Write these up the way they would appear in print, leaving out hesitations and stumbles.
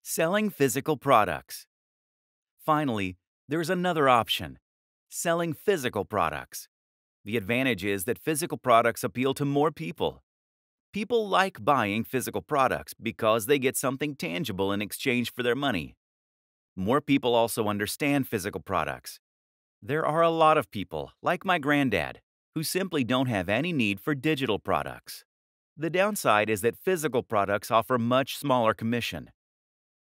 Selling physical products. Finally, there's another option: selling physical products. The advantage is that physical products appeal to more people. People like buying physical products because they get something tangible in exchange for their money. More people also understand physical products. There are a lot of people, like my granddad, who simply don't have any need for digital products. The downside is that physical products offer much smaller commission.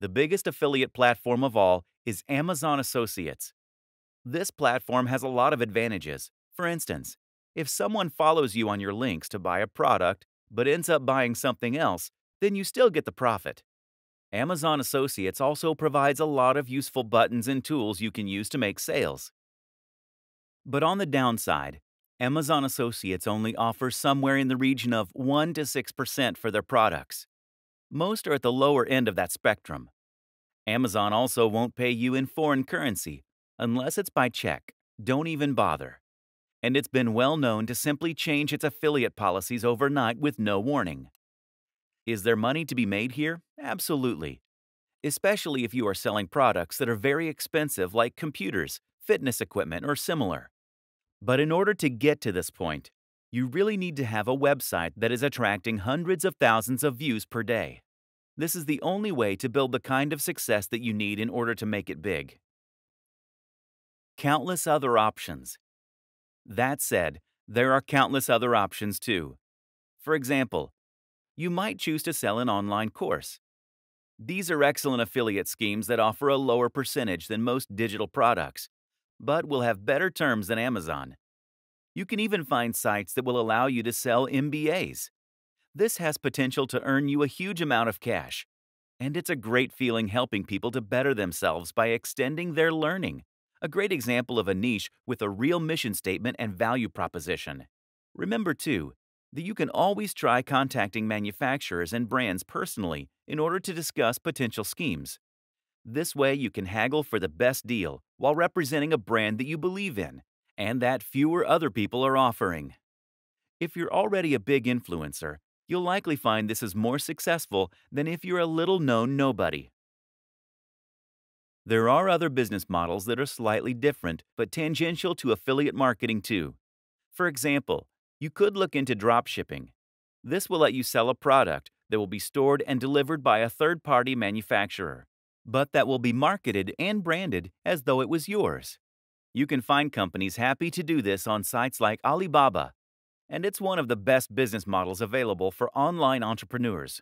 The biggest affiliate platform of all is Amazon Associates. This platform has a lot of advantages. For instance, if someone follows you on your links to buy a product but ends up buying something else, then you still get the profit. Amazon Associates also provides a lot of useful buttons and tools you can use to make sales. But on the downside, Amazon Associates only offers somewhere in the region of 1 to 6% for their products. Most are at the lower end of that spectrum. Amazon also won't pay you in foreign currency unless it's by check. Don't even bother. And it's been well known to simply change its affiliate policies overnight with no warning. Is there money to be made here? Absolutely. Especially if you are selling products that are very expensive, like computers, fitness equipment, or similar. But in order to get to this point, you really need to have a website that is attracting hundreds of thousands of views per day. This is the only way to build the kind of success that you need in order to make it big. Countless other options. That said, there are countless other options too. For example, you might choose to sell an online course. These are excellent affiliate schemes that offer a lower percentage than most digital products, but will have better terms than Amazon. You can even find sites that will allow you to sell MBAs. This has potential to earn you a huge amount of cash, and it's a great feeling helping people to better themselves by extending their learning. A great example of a niche with a real mission statement and value proposition. Remember, too, that you can always try contacting manufacturers and brands personally in order to discuss potential schemes. This way, you can haggle for the best deal while representing a brand that you believe in and that fewer other people are offering. If you're already a big influencer, you'll likely find this is more successful than if you're a little-known nobody. There are other business models that are slightly different but tangential to affiliate marketing too. For example, you could look into dropshipping. This will let you sell a product that will be stored and delivered by a third-party manufacturer, but that will be marketed and branded as though it was yours. You can find companies happy to do this on sites like Alibaba, and it's one of the best business models available for online entrepreneurs.